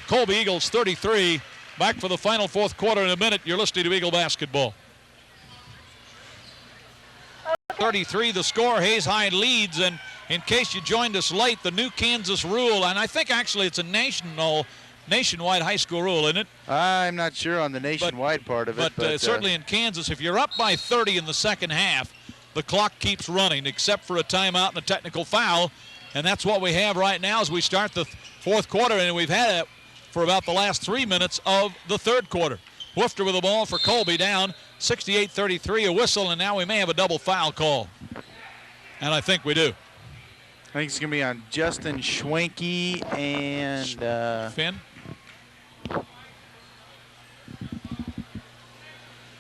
Colby Eagles 33. Back for the final fourth quarter in a minute. You're listening to Eagle Basketball. 33 the score. Hayes High leads, and in case you joined us late, the new Kansas rule, and I think actually it's a nationwide high school rule, isn't it? I'm not sure on the nationwide part of it. But certainly in Kansas, if you're up by 30 in the second half, the clock keeps running except for a timeout and a technical foul, and that's what we have right now as we start the fourth quarter, and we've had it for about the last 3 minutes of the third quarter. Woofter with the ball for Colby, down 68-33, a whistle, and now we may have a double foul call. And I think we do. I think it's going to be on Justin Schwenke and Finn.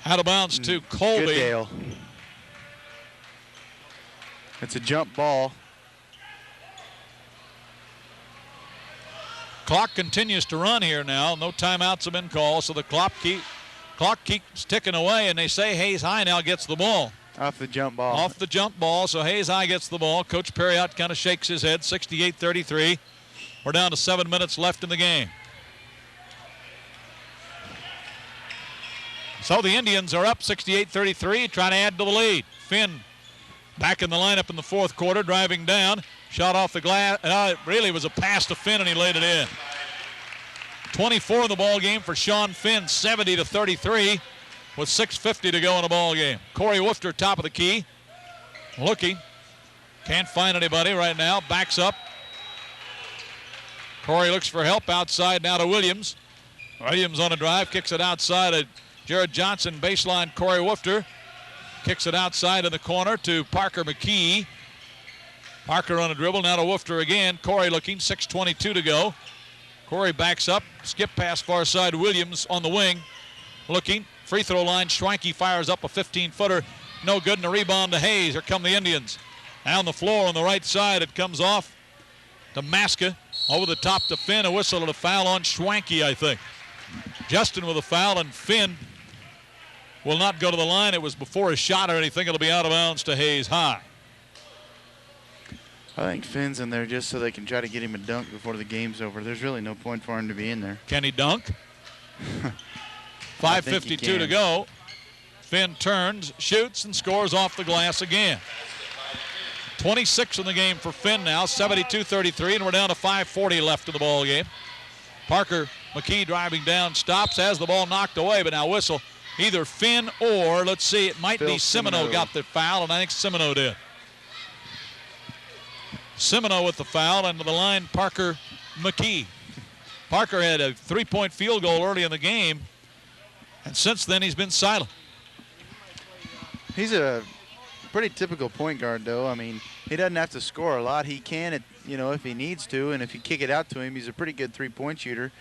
Out of bounds to Colby. Goodale. It's a jump ball. Clock continues to run here now. No timeouts have been called, so the clock keeps ticking away, and they say Hayes High now gets the ball. Off the jump ball. Off the jump ball, so Hayes High gets the ball. Coach Perriott kind of shakes his head, 68-33. We're down to 7 minutes left in the game. So the Indians are up 68-33, trying to add to the lead. Finn back in the lineup in the fourth quarter, driving down. Shot off the glass. It really was a pass to Finn, and he laid it in. 24 in the ball game for Sean Finn, 70-33, with 6:50 to go in the ball game. Corey Woofter, top of the key, looking. Can't find anybody right now. Backs up. Corey looks for help outside now to Williams. Williams on a drive, kicks it outside of Jared Johnson. Baseline, Corey Woofter. Kicks it outside in the corner to Parker McKee. Parker on a dribble, now to Woofter again. Corey looking, 6:22 to go. Corey backs up, skip pass far side, Williams on the wing. Looking, free throw line, Schwenke fires up a 15-footer. No good, and a rebound to Hayes. Here come the Indians. Down the floor on the right side, it comes off to Maska. Over the top to Finn, a whistle and a foul on Schwenke, I think. Justin with a foul, and Finn will not go to the line. It was before a shot or anything. It'll be out of bounds to Hayes High. I think Finn's in there just so they can try to get him a dunk before the game's over. There's really no point for him to be in there. Can he dunk? 5:52 to go. Finn turns, shoots, and scores off the glass again. 26 in the game for Finn now, 72-33, and we're down to 5:40 left in the ball game. Parker McKee driving down, stops, has the ball knocked away, but now whistle. Either Finn or, let's see, it might be Semino got the foul, and I think Semino did. Semino with the foul, and to the line, Parker McKee. Parker had a three-point field goal early in the game, and since then he's been silent. He's a pretty typical point guard, though. I mean, he doesn't have to score a lot. He can, if he needs to, and if you kick it out to him, he's a pretty good three-point shooter.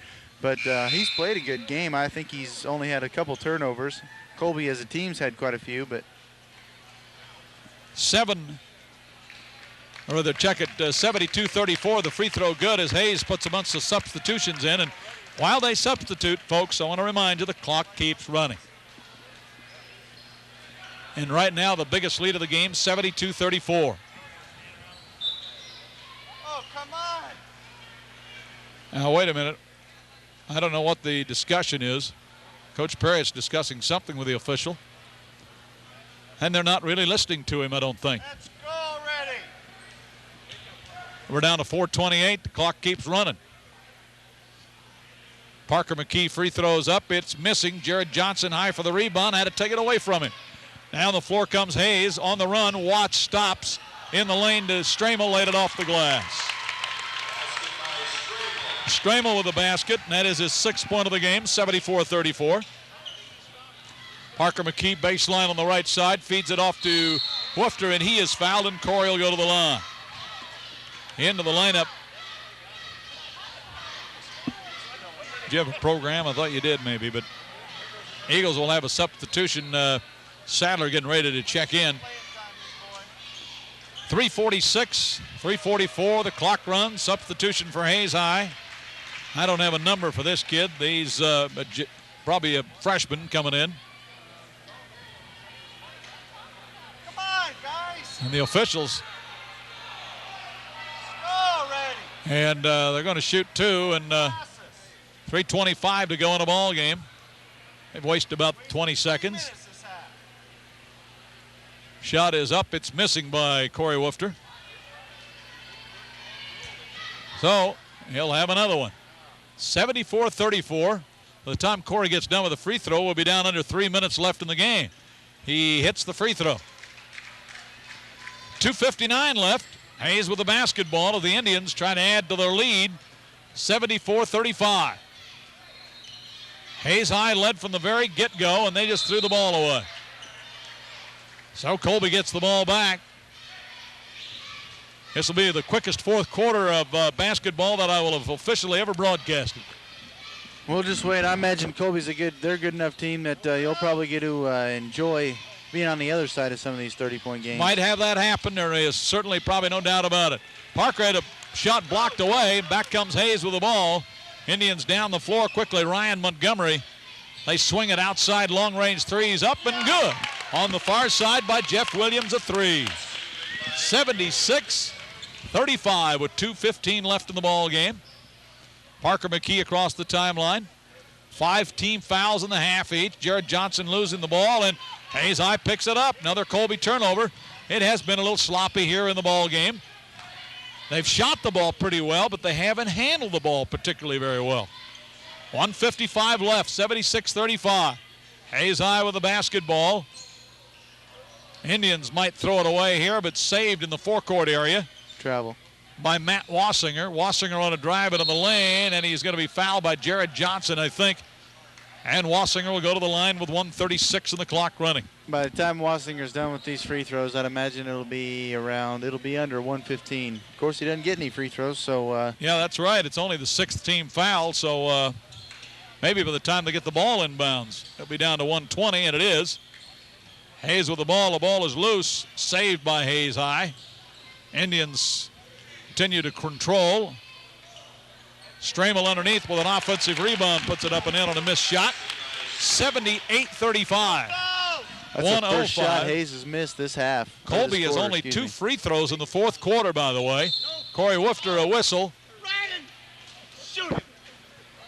But he's played a good game. I think he's only had a couple turnovers. Colby as a team's had quite a few, but 72-34, the free throw good as Hayes puts a bunch of substitutions in. And while they substitute, folks, I want to remind you the clock keeps running. And right now, the biggest lead of the game, 72-34. Oh, come on. Now, wait a minute. I don't know what the discussion is. Coach Perry is discussing something with the official. And they're not really listening to him, I don't think. Let's go already. We're down to 4:28. The clock keeps running. Parker McKee free throws up. It's missing. Jared Johnson high for the rebound. Had to take it away from him. Down the floor comes Hayes on the run. Watts stops in the lane to Stramel. Laid it off the glass. Stramel with the basket, and that is his 6th point of the game, 74-34. Parker McKee baseline on the right side, feeds it off to Woofter, and he is fouled, and Corey will go to the line. Into the lineup. Do you have a program? I thought you did maybe, but Eagles will have a substitution. Sadler getting ready to check in. 3:46, 3:44, the clock runs. Substitution for Hayes High. I don't have a number for this kid. He's probably a freshman coming in. Come on, guys. And the officials. Already. And they're going to shoot 2, and 3:25 to go in a ball game. They've wasted about 20 seconds. Shot is up. It's missing by Corey Woofter. So he'll have another one. 74-34. By the time Corey gets done with the free throw, we'll be down under 3 minutes left in the game. He hits the free throw. 2:59 left. Hayes with the basketball of the Indians trying to add to their lead. 74-35. Hayes High led from the very get-go, and they just threw the ball away. So Colby gets the ball back. This will be the quickest 4th quarter of basketball that I will have officially ever broadcasted. We'll just wait. I imagine Colby's they're a good enough team that you'll probably get to enjoy being on the other side of some of these 30-point games. Might have that happen. There is certainly probably no doubt about it. Parker had a shot blocked away. Back comes Hayes with the ball. Indians down the floor quickly. Ryan Montgomery. They swing it outside. Long-range threes up and good. On the far side by Jeff Williams, a 3. 76-35 with 2:15 left in the ball game. Parker McKee across the timeline. 5 team fouls in the half each. Jared Johnson losing the ball, and Hayes High picks it up. Another Colby turnover. It has been a little sloppy here in the ball game. They've shot the ball pretty well, but they haven't handled the ball particularly very well. 1:55 left, 76-35. Hayes High with the basketball. Indians might throw it away here, but saved in the forecourt area. Travel. By Matt Wassinger. Wassinger on a drive into the lane, and he's going to be fouled by Jared Johnson, I think. And Wassinger will go to the line with 1:36 in the clock running. By the time Wassinger's done with these free throws, I'd imagine it'll be under 1:15. Of course, he doesn't get any free throws, so. Yeah, that's right. It's only the 6th team foul, so maybe by the time they get the ball inbounds, it'll be down to 1:20, and it is. Hayes with the ball. The ball is loose. Saved by Hayes High. Indians continue to control. Stramel underneath with an offensive rebound. Puts it up and in on a missed shot. 78-35. That's the first shot Hayes has missed this half. Colby has only 2 free throws in the 4th quarter, by the way. Corey Woofter, a whistle.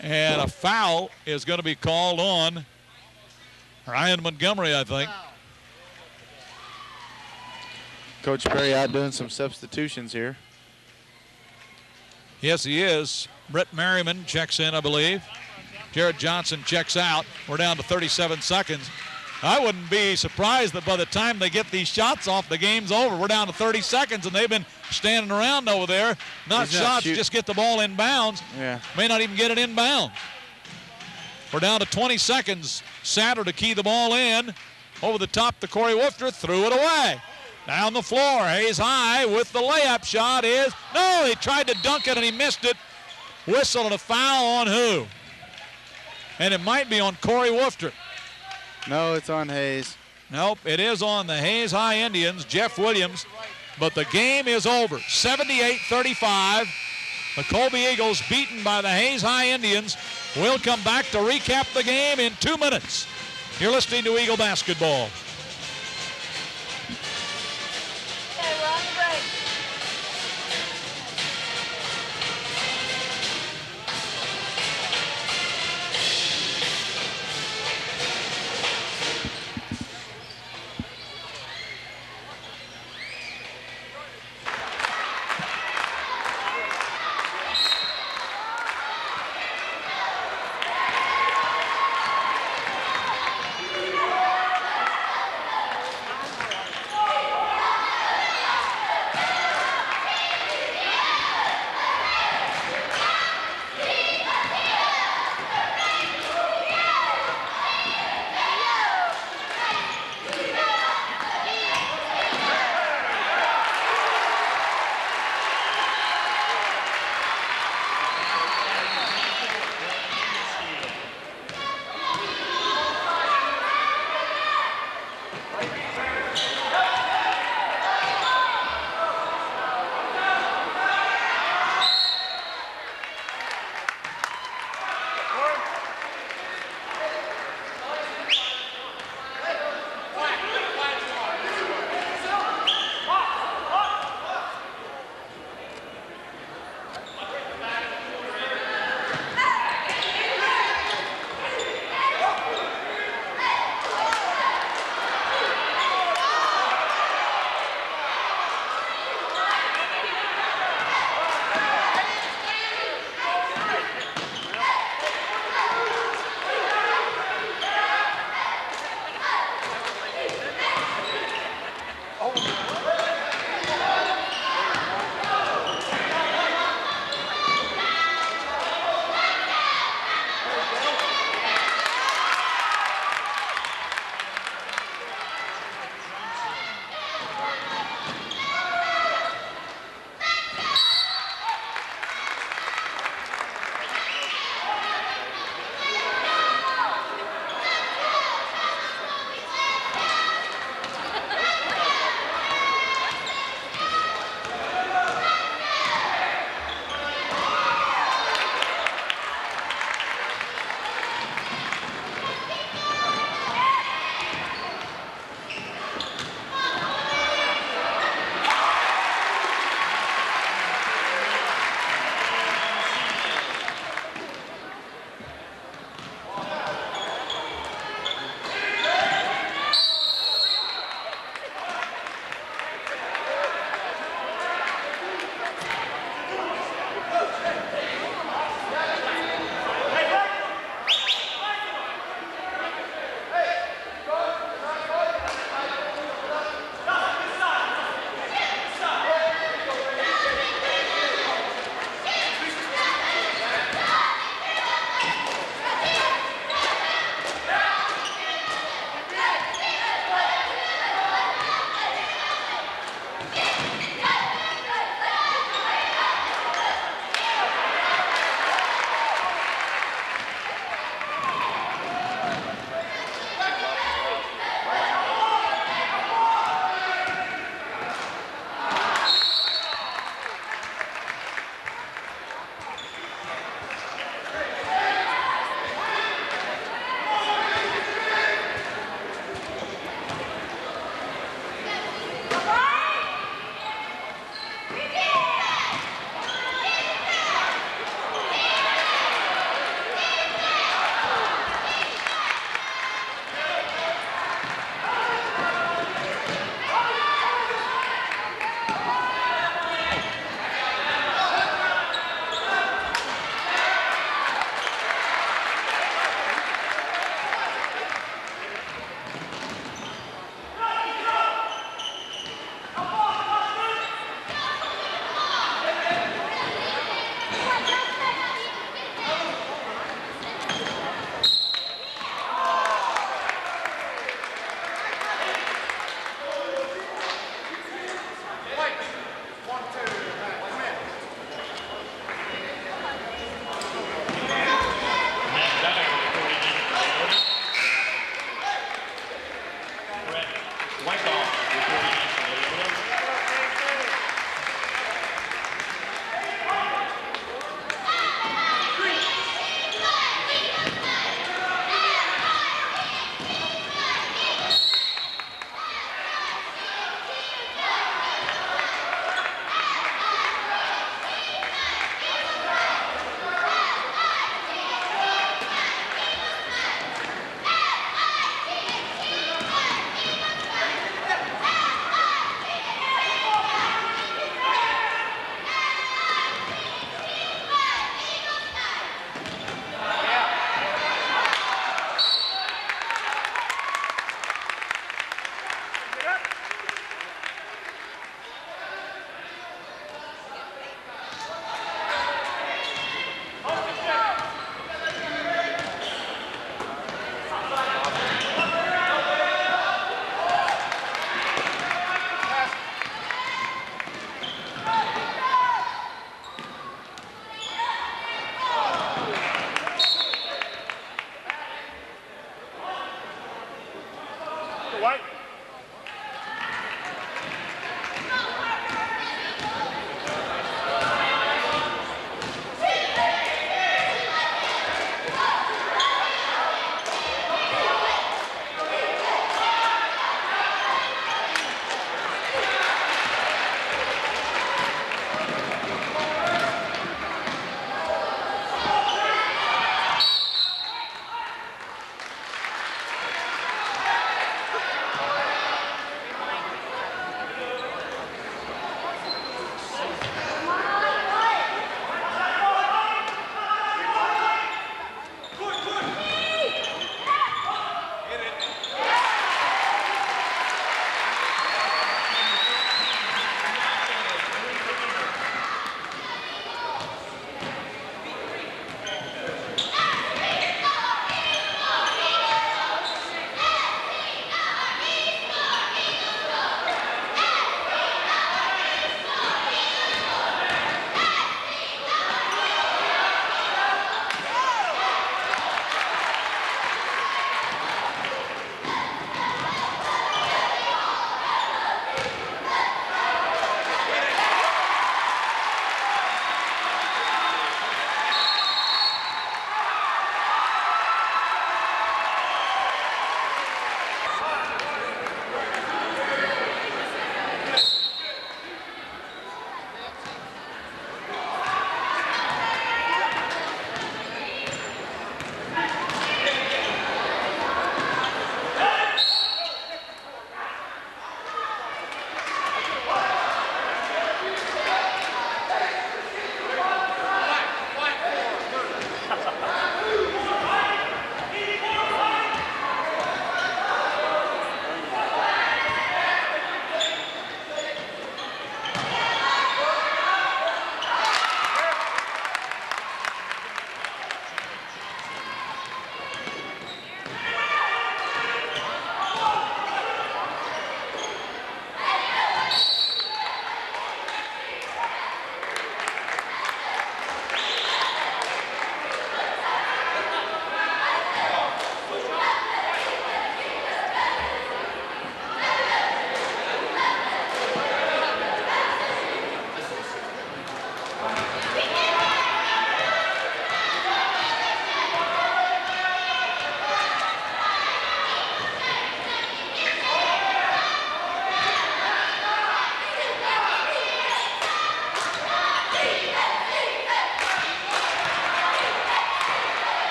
And a foul is going to be called on Ryan Montgomery, I think. Coach Perry out doing some substitutions here. Yes, he is. Brett Merriman checks in, I believe. Jared Johnson checks out. We're down to 37 seconds. I wouldn't be surprised that by the time they get these shots off, the game's over. We're down to 30 seconds, and they've been standing around over there. Not shots, just get the ball in bounds. Yeah. May not even get it in bounds. We're down to 20 seconds. Sadler to key the ball in. Over the top to Corey Woofter. Threw it away. Down the floor. Hayes High with the layup shot is. No, he tried to dunk it and he missed it. Whistle and a foul on who? And it might be on Corey Woofter. No, it's on Hayes. Nope, it is on the Hayes High Indians, Jeff Williams. But the game is over. 78-35. The Colby Eagles beaten by the Hayes High Indians. We'll come back to recap the game in 2 minutes. You're listening to Eagle Basketball. Okay, we're on the break. White.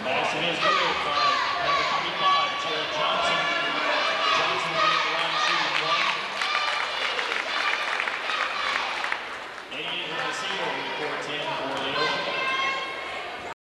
Passing is good.